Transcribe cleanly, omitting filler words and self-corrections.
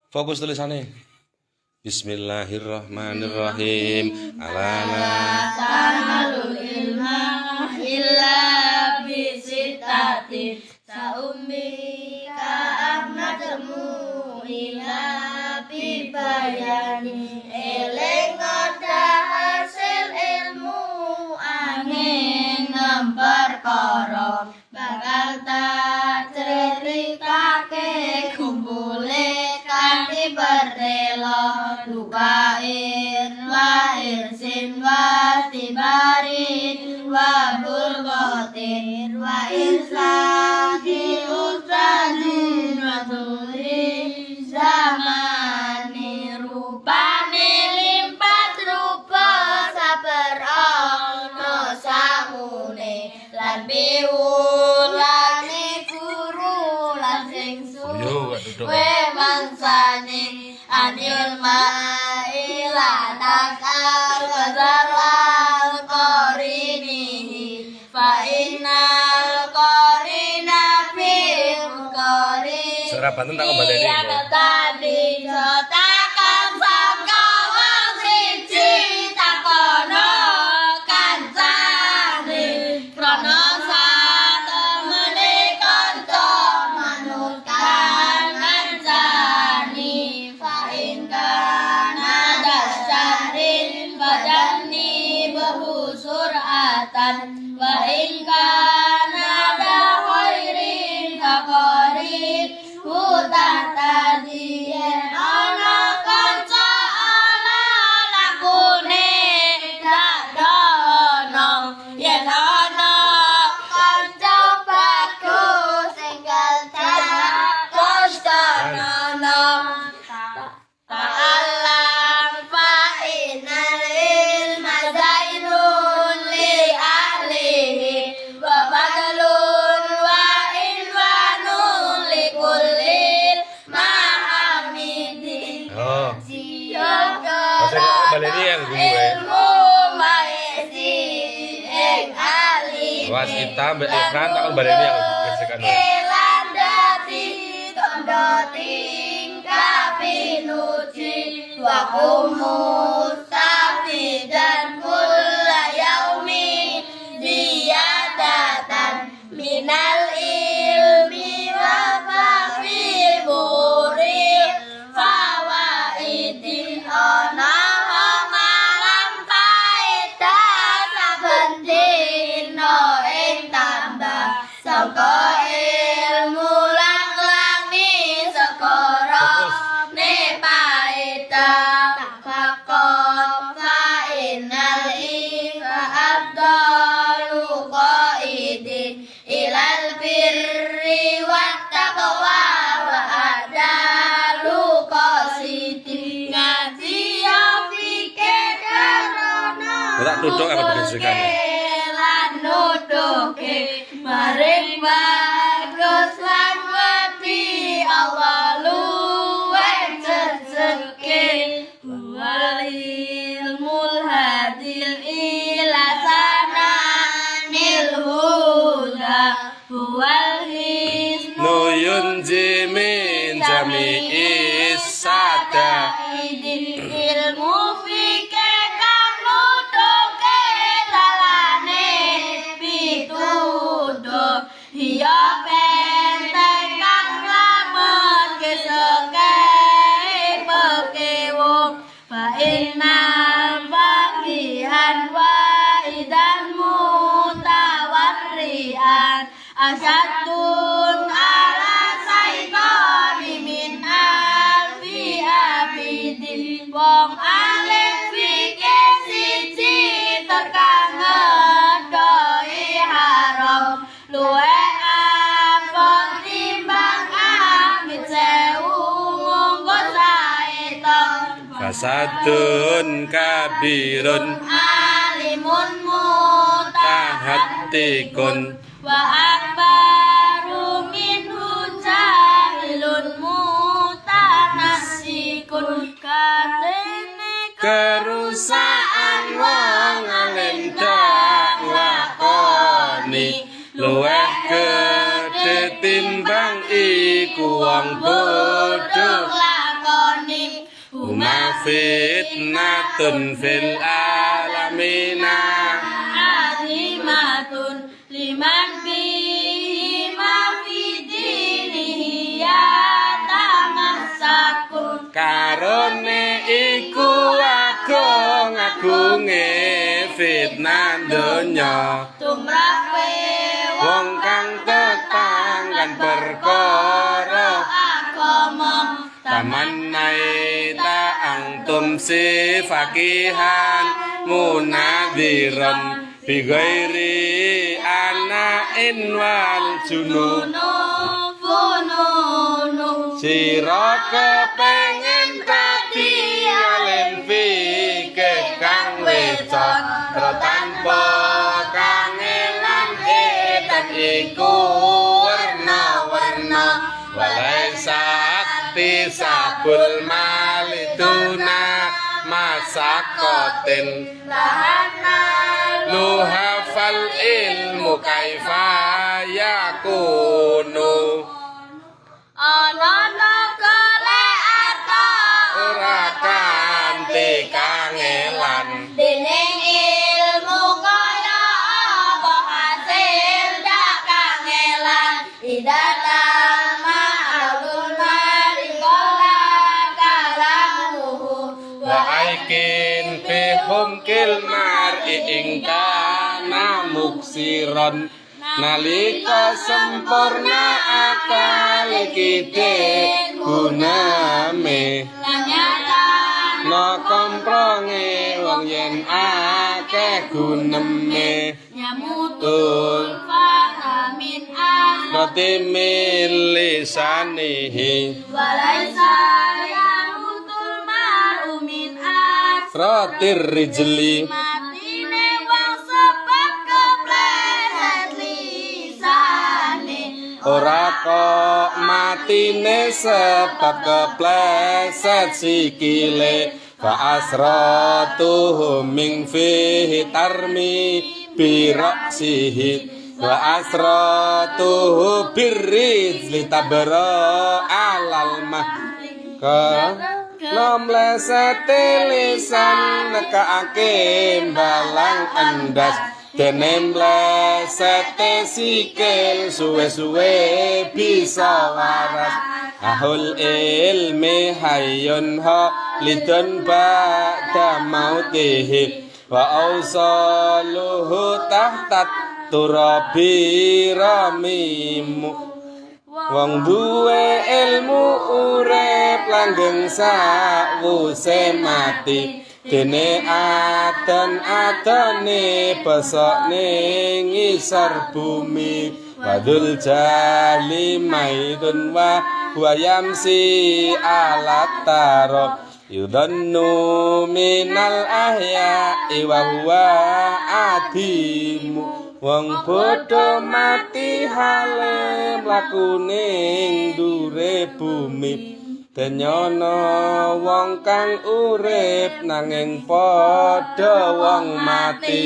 Fokus tulisannya. Bismillahirrahmanirrahim. Alana tanalul ilma illa bisitatin saumbika amnatmu illa bibayani eleng ada hasil ilmu angin perkara bakal tak ceritake kumpule kanthi bertelo lukain wa irsin wa tibarin wa burgotin wa islaki ustadin wa turi zamani rupane limpat rupa sabar ono samune lan biwulane guru lan sing suwe mangsane anil ma'ilanak al-qadar al-qarinihi fa'innal qarina fil qarin Serapan tak kembali ini tadi jotakan sangka wong siji takono kancane krono satemene kanca manut kancani fa'in kana dasyarin badani behusuratan wa'in kana khairin faqarin hutah tadien ana kanca ana lakune dak dono yen ana kanca bagus enggal cakos dono ta'allam fa'inal ilma zainun li ahlihi wa fadlun wa ilwanun li kullil mahamidin Oh. siyaga Balik ini yang gue. ilmu maesi ing ali Was kita Mbak Ifran tak kembali ini yang bersihkan. kelandati tondo tingkah pinuji wa kumustafi dan kulla yaumi ziyadatan minal ilmi wa fafil buril fawaidi ana malam faedah saben dina ing tambah saka ilmu lang-langi sekara ne paedah takakon fa'inal ifa abdalu qaidin ilal birri wat taqwa wa adalu qasidin ngaji ya fikir karena Tak duduk apa bersihkan. lan nuduhke maring bagus lan wedi Allah luwe rezeki wal ilmul hadil ila sananil huda wal hisnu Nuyun jimin jami'is sada ilmu fikih kang nuduhke dalane pituduh iya benteng kang lamet keseke pekewong fa innal faqihan wa idan mutawarrian asyadun ala saitoni min alfi abidin wong alim fikir siji tekan ngedoi haram luwe apot timbang amit sewu monggo saeton Fasadun kabirun alimun mutahattikun wa akbaru minhu jahilun mutanassikun katene kerusakan wong alim dakwakoni luweh gede timbang iku wong bodoh lakon Suma fitnatun fil alamina azimatun liman bihi ma fi dinihi ya tamassakun. Karone iku agung-agunge fitnah donya Tumrape wong kang tetanggan perkara agama tamannai ta antum si fakihan munadiran bi ghairi anain wal junun fununu sira kepengin dadi alim fikih kang weton tanpa kangelan edan iku warna-warna walai sakti sabul malituna masakotin lahana luhafal ilmu kaifa yakunu ana kale ata ora kanthi kangelan dening ilmu kaya apa hasil dak kangelan idata ma'alul marikola kalamuhu wa aikin fihum kilmar ingkana muksiron nalika sempurna akal kite guname nyata no kompronge wong yen akeh guneme nyamutul faramin an roti milisanihi walaisa yamutul marumin as roti rijli matine wong sebab kepleset lisane ora kok matine sebab kepleset sikile fa asratuhum min fihi tarmi biraksihi wa asratuhu birrizli tabra alal mah ke nomlesete lisan nekake balang endas dene mlesete sikil suwe-suwe bisa waras ahul ilmi hayyun lidun ba'da mautihi wa ausaluhu tahtat turabi ramimu wong duwe ilmu urip langgeng sawuse mati dene adon-adone besok ning ngisor bumi wadul jali maidun wa yamsi alat tarab yudannu minal ahya'i wa huwa adimu wong bodho mati hale mlaku ning ndure bumi denyono wong kang urip nanging padha wong mati